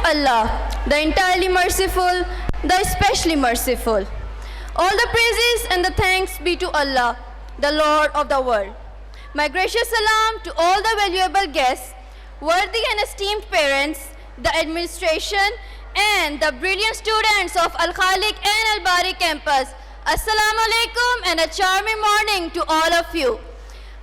Allah, the entirely merciful, the especially merciful. All the praises and the thanks be to Allah, the Lord of the world. My gracious salam to all the valuable guests, worthy and esteemed parents, the administration, and the brilliant students of Al Khaliq and Al Bari campus. Assalamu alaikum and a charming morning to all of you.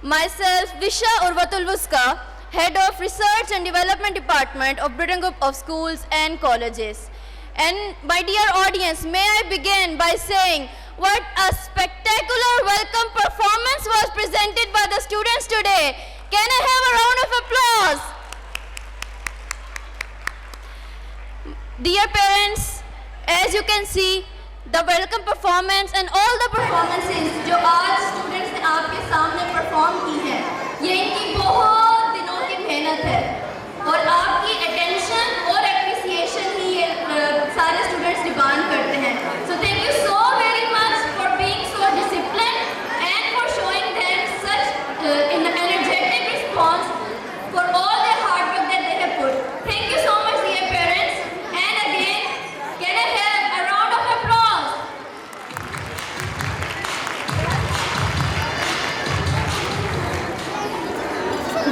Myself, Visha Urwatul Wuska, Head of Research and Development Department of Britain Group of Schools and Colleges. And my dear audience, may I begin by saying what a spectacular welcome performance was presented by the students today. Can I have a round of applause? Dear parents, as you can see, the welcome performance and all the performances जो आज students ने आपके सामने perform की हैं, ये इनकी बहुत दिनों की मेहनत है और आपकी attention और appreciation ही ये सारे students demand करते हैं. So thank you so very much for being so disciplined and for showing them such an energetic response for all their hard work that they have put. Thank you so much, dear parents. And again, can I have a round of applause?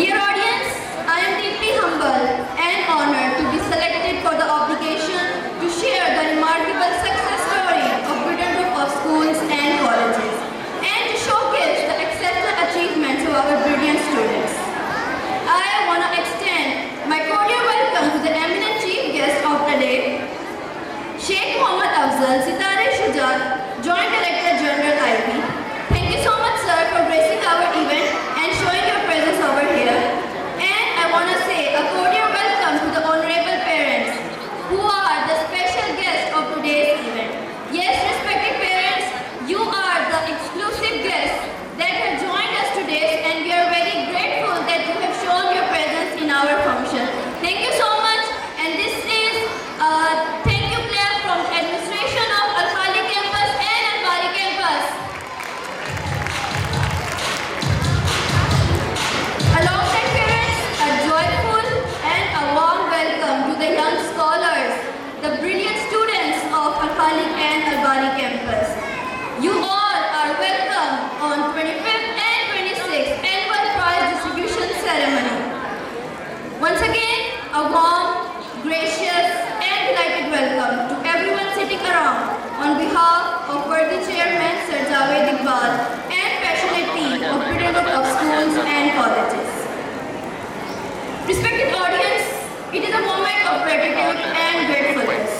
Dear audience, I am deeply humbled and honored to be selected for the obligation to share the remarkable success story of Britain Group of Schools and Colleges and to showcase the exceptional achievements of our brilliant students. I want to extend my cordial welcome to the eminent chief guest of the day, Sheikh Mohammad Afzal Sitare Shujat, Joint Director General IB. Thank you so much, sir, for gracing our event and showing your presence over here. And I want to say a cordial welcome to the honorable parents who are the special guests of today's event. Yes, respected parents, you are the exclusive guests that have joined us today, and we are very grateful that you have shown your presence in our function. Thank you so much, and this is a thank you clap from the administration of Al Khaliq campus and Al Bari campus. Alongside parents, a joyful and a warm welcome to the young scholars, the brilliant students of Al Khaliq and Al Bari campus. You all are welcome on 25th and 26th annual prize distribution ceremony. Once again, a warm, gracious and delighted welcome to everyone sitting around on behalf of worthy chairman Sir Javed Iqbal and passionate team of Britain Group of Schools and Colleges. Respected audience, it is a moment of gratitude and gratefulness.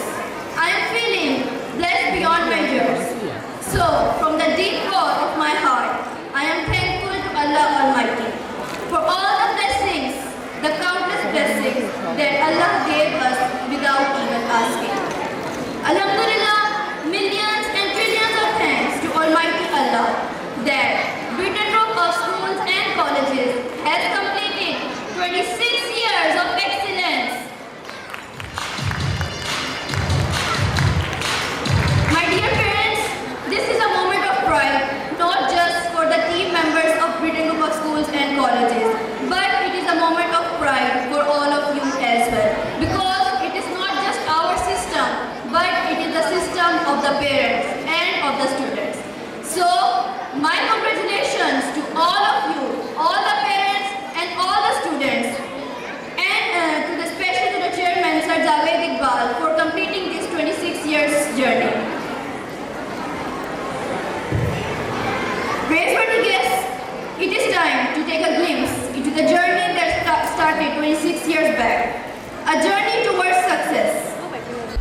I am feeling blessed beyond measures. So, from the deep core of my heart, I am thankful to Allah Almighty for all the blessings, the countless blessings that Allah gave us without even asking. Alhamdulillah, millions and trillions of thanks to Almighty Allah that Britain Group of Schools and Colleges has completed 26 years of excellence. My dear parents, this is a moment of pride, not just for the team members of Britain Group of Schools and Colleges, but it is a moment of pride for all of you as well. Because it is not just our system, but it is the system of the parents and of the students. So, my congratulations to all of you, all the parents and all the students, and to the special to the chairman, Sir Javed Iqbal, for completing this 26 years journey. Graceful guests, it is time to take a glimpse into the journey that started 26 years back. A journey towards success.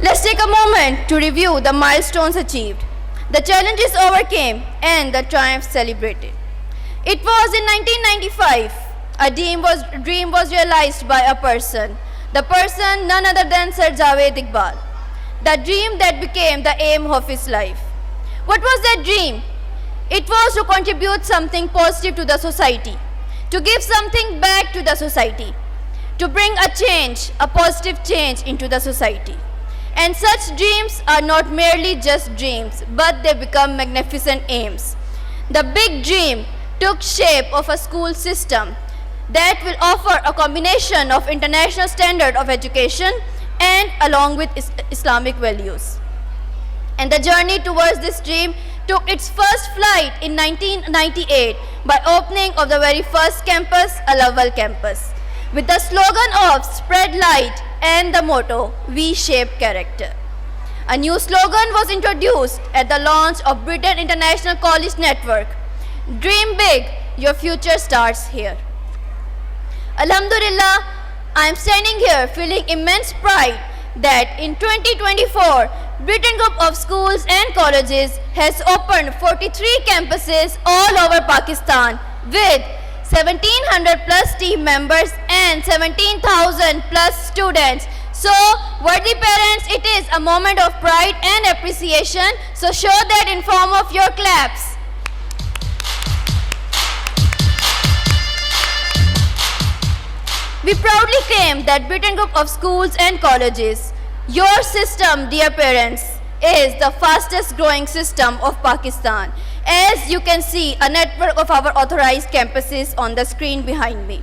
Let's take a moment to review the milestones achieved, the challenges overcame, and the triumphs celebrated. It was in 1995, a dream was realized by a person. The person none other than Sir Javed Iqbal. The dream that became the aim of his life. What was that dream? It was to contribute something positive to the society, to give something back to the society, to bring a change, a positive change into the society. And such dreams are not merely just dreams, but they become magnificent aims. The big dream took shape of a school system that will offer a combination of international standard of education and along with Islamic values. And the journey towards this dream took its first flight in 1998 by opening of the very first campus, Alawwal campus, with the slogan of Spread Light and the motto, We Shape Character. A new slogan was introduced at the launch of Britain International College Network. Dream big, your future starts here. Alhamdulillah, I am standing here feeling immense pride that in 2024, Britain Group of Schools and Colleges has opened 43 campuses all over Pakistan with 1700 plus team members and 17,000 plus students. So, worthy parents, it is a moment of pride and appreciation. So, show that in form of your claps. We proudly claim that Britain Group of Schools and Colleges, your system, dear parents, is the fastest growing system of Pakistan. As you can see, a network of our authorized campuses on the screen behind me.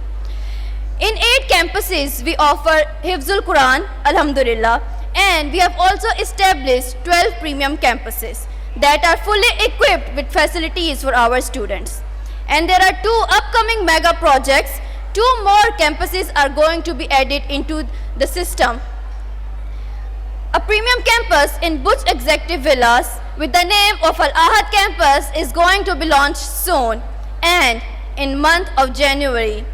In 8 campuses, we offer Hifzul Quran, Alhamdulillah, and we have also established 12 premium campuses that are fully equipped with facilities for our students. And there are 2 upcoming mega projects. 2 more campuses are going to be added into the system. A premium campus in Buch Executive Villas with the name of Al-Ahad campus is going to be launched soon, and in month of January,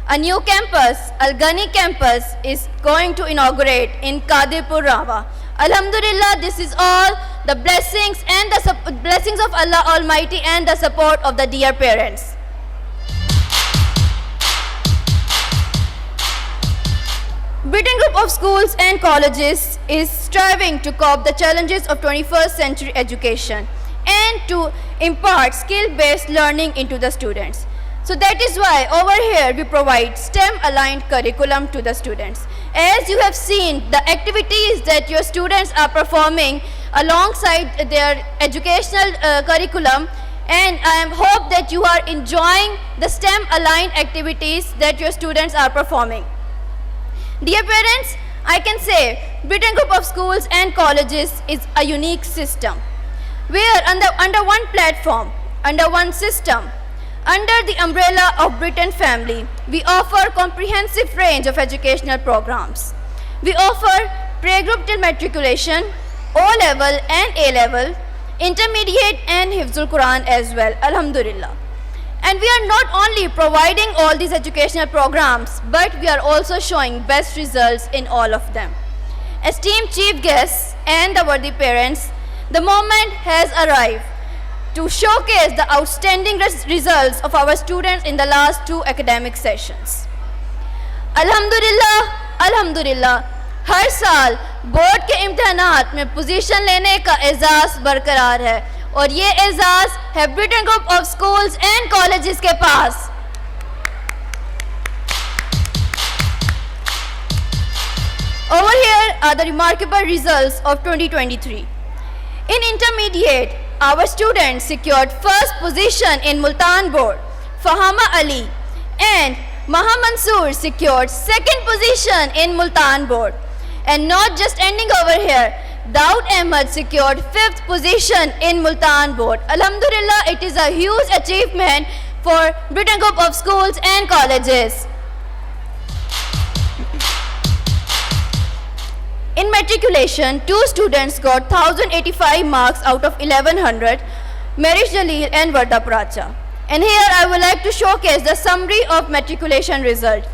a new campus, Al-Ghani campus, is going to inaugurate in Qadirpur, Rawa. Alhamdulillah, this is all the blessings and the blessings of Allah Almighty and the support of the dear parents. Britain Group of Schools and Colleges is striving to cope the challenges of 21st century education and to impart skill-based learning into the students. So that is why over here we provide STEM-aligned curriculum to the students. As you have seen, the activities that your students are performing alongside their educational curriculum, and I hope that you are enjoying the STEM-aligned activities that your students are performing. Dear parents, I can say Britain Group of Schools and Colleges is a unique system where under one platform, under one system, under the umbrella of Britain family, we offer comprehensive range of educational programs. We offer pre-group till matriculation, O-level and A-level, intermediate and Hifzul Quran as well, Alhamdulillah. And we are not only providing all these educational programs, but we are also showing best results in all of them. Esteemed chief guests and the worthy parents, the moment has arrived to showcase the outstanding results of our students in the last 2 academic sessions. Alhamdulillah, Alhamdulillah, हर साल board के इम्तिहानात में position लेने का एजाज़ बरकरार है और ये एजाज़ है Britain group of schools and colleges के पास. Over here are the remarkable results of 2023. In intermediate, our students secured first position in Multan board, Fahama Ali, and Maha Mansoor secured second position in Multan board. And not just ending over here, Daud Ahmed secured 5th position in Multan board. Alhamdulillah, it is a huge achievement for Britain Group of Schools and Colleges. In matriculation, 2 students got 1085 marks out of 1100, Marish Jalil and Varda Pracha. And here I would like to showcase the summary of matriculation result.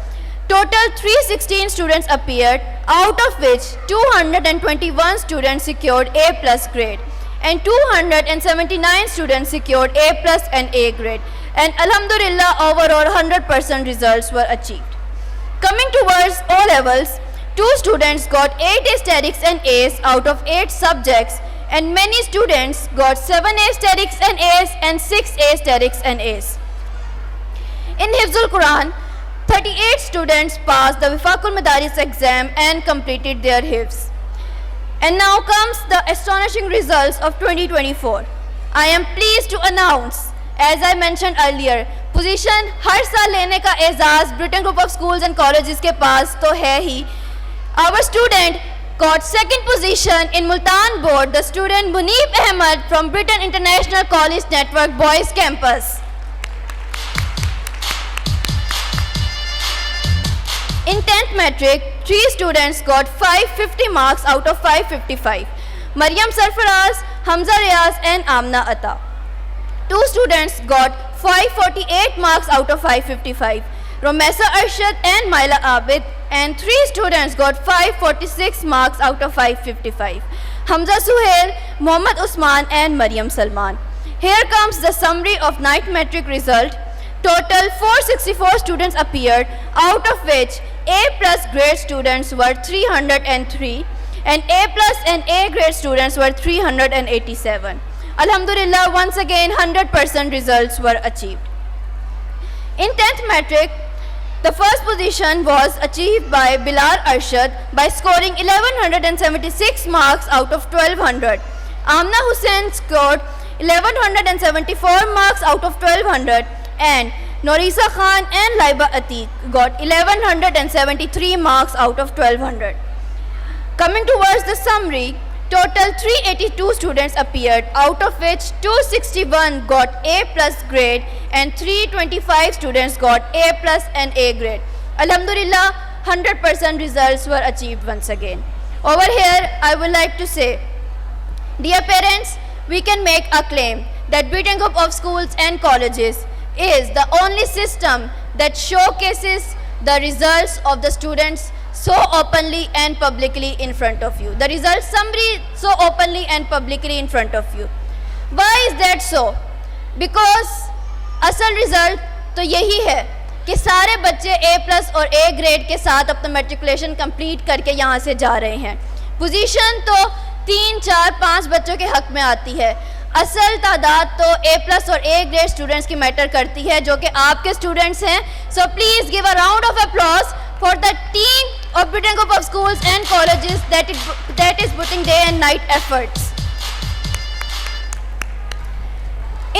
Total 316 students appeared, out of which 221 students secured A plus grade and 279 students secured A plus and A grade. And Alhamdulillah, overall 100% results were achieved. Coming towards O levels, 2 students got 8 aesthetics and A's out of 8 subjects, and many students got 7 aesthetics and A's and 6 aesthetics and A's. In Hifzul Quran, 38 students passed the Wifaqul Madaris exam and completed their Hifz. And now comes the astonishing results of 2024. I am pleased to announce, as I mentioned earlier, position हर साल लेने का एजाज़ Britain group of schools and colleges के पास तो है ही. Our student got second position in Multan board the student Munib Ahmed from Britain International College Network Boys Campus. In 10th metric, 3 students got 550 marks out of 555. Maryam Sarfaraz, Hamza Riaz and Amna Atta. 2 students got 548 marks out of 555. Romesa Arshad and Maila Abid, and 3 students got 546 marks out of 555. Hamza Suhail, Mohammad Usman and Maryam Salman. Here comes the summary of 9th metric result. Total 464 students appeared, out of which A plus grade students were 303 and A plus and A grade students were 387. Alhamdulillah, once again 100% results were achieved. In 10th metric, the first position was achieved by Bilal Arshad by scoring 1176 marks out of 1200. Amna Hussain scored 1174 marks out of 1200 and Norisa Khan and Laiba Atiq got 1173 marks out of 1200. Coming towards the summary, total 382 students appeared, out of which 261 got A plus grade and 325 students got A plus and A grade. Alhamdulillah, 100% results were achieved once again. Over here, I would like to say, dear parents, we can make a claim that Beaten Group of Schools and Colleges is the only system that showcases the results of the students so openly and publicly in front of you. The result summary so openly and publicly in front of you. Why is that so? Because असल result तो यही है कि सारे बच्चे A+ और A grade के साथ अपना मैट्रिकुलेशन कंप्लीट करके यहाँ से जा रहे हैं. पोजीशन तो 3, 4, 5 बच्चों के हक में आती है. असल तादाद तो A+ और A ग्रेड स्टूडेंट्स की मैटर करती है जो कि आपके स्टूडेंट्स हैं. So please give a round of applause for the team of Beaten Group of Schools and Colleges that is putting day and night efforts.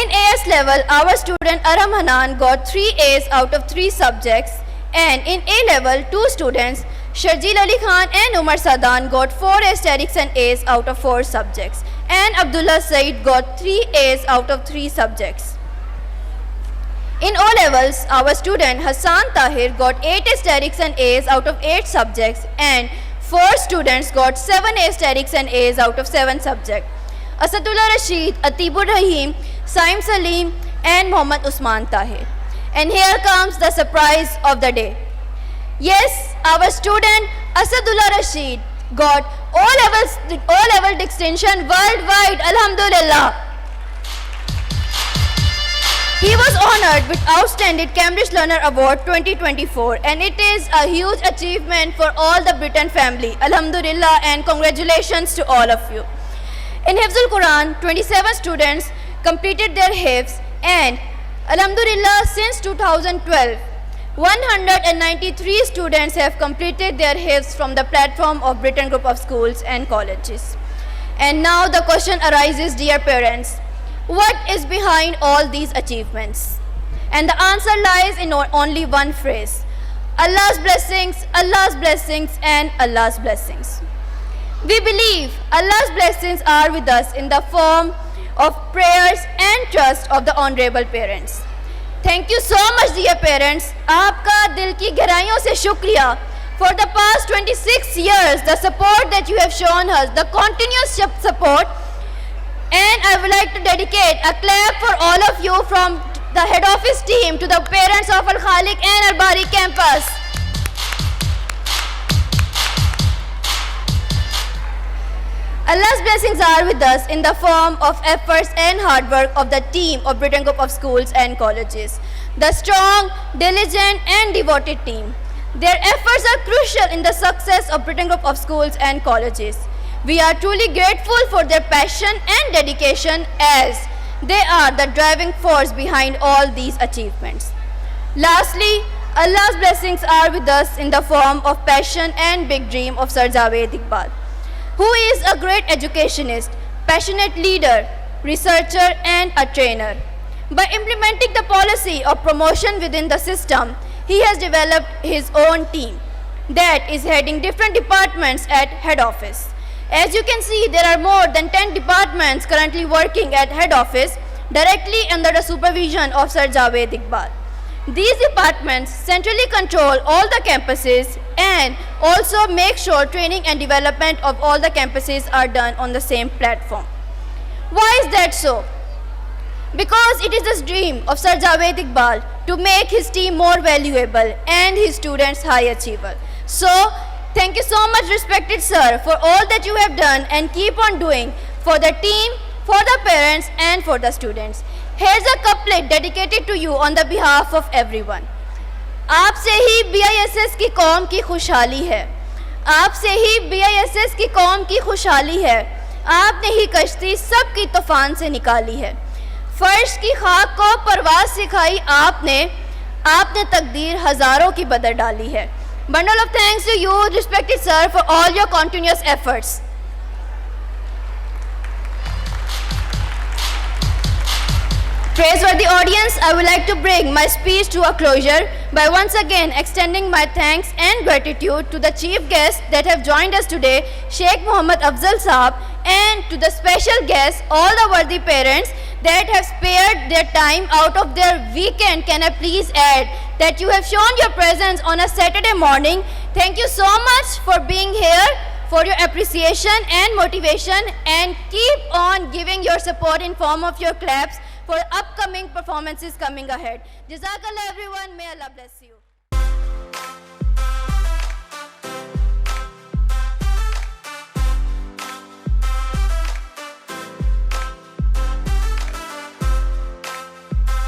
In AS level, our student Aram Hanan got 3 A's out of 3 subjects, and in A level, 2 students Sharjil Ali Khan and Umar Sadan got 4 aesthetics and A's out of 4 subjects, and Abdullah Said got 3 A's out of 3 subjects. In O levels, our student Hassan Tahir got 8 aesthetics and A's out of 8 subjects, and 4 students got 7 aesthetics and A's out of 7 subjects. Asadullah Rashid, Atibur Rahim, Saim Salim and Mohammad Usman Tahir. And here comes the surprise of the day. Yes, our student Asadullah Rashid got O-level distinction worldwide, Alhamdulillah. He was honored with Outstanding Cambridge Learner Award 2024, and it is a huge achievement for all the Beaten family. Alhamdulillah, and congratulations to all of you. In Hifzul Quran, 27 students completed their Hifz, and Alhamdulillah, since 2012, 193 students have completed their Hifz from the platform of Beaten Group of Schools and Colleges. And now the question arises, dear parents, what is behind all these achievements? And the answer lies in only one phrase: Allah's blessings, Allah's blessings, and Allah's blessings. We believe Allah's blessings are with us in the form of prayers and trust of the honorable parents. Thank you so much, dear parents. आपका दिल की गहराइयों से शुक्रिया. For the past 26 years, the support that you have shown us, the continuous support. And I would like to dedicate a clap for all of you from the head office team to the parents of Al Khaliq and Al Bari campus. Allah's blessings are with us in the form of efforts and hard work of the team of Beaten Group of Schools and Colleges. The strong, diligent and devoted team. Their efforts are crucial in the success of Beaten Group of Schools and Colleges. We are truly grateful for their passion and dedication, as they are the driving force behind all these achievements. Lastly, Allah's blessings are with us in the form of passion and big dream of Sir Javed Iqbal, who is a great educationist, passionate leader, researcher and a trainer. By implementing the policy of promotion within the system, he has developed his own team. that is heading different departments at head office. As you can see, there are more than 10 departments currently working at head office directly under the supervision of Sir Javed Iqbal. These departments centrally control all the campuses and also make sure training and development of all the campuses are done on the same platform. Why is that so? Because it is the dream of Sir Javed Iqbal to make his team more valuable and his students high achiever. So, thank you so much, respected sir, for all that you have done and keep on doing for the team, for the parents and for the students. Here's a couplet dedicated to you on the behalf of everyone. आपसे ही BISS की कौम की खुशहाली है, आपसे ही BISS की कौम की खुशहाली है, आपने ही कश्ती सबकी तूफान से निकाली है, फर्श की खाक को परवाज सिखाई आपने, आपने तकदीर हजारों की बदल डाली है. Bundle of thanks to you, respected sir, for all your continuous efforts. Praiseworthy audience, I would like to bring my speech to a closure by once again extending my thanks and gratitude to the chief guests that have joined us today, Sheikh Muhammad Afzal Saab, and to the special guests, all the worthy parents that have spared their time out of their weekend. Can I please add that you have shown your presence on a Saturday morning. Thank you so much for being here, for your appreciation and motivation, and keep on giving your support in form of your claps for upcoming performances coming ahead. Jazakallah everyone, may Allah bless you.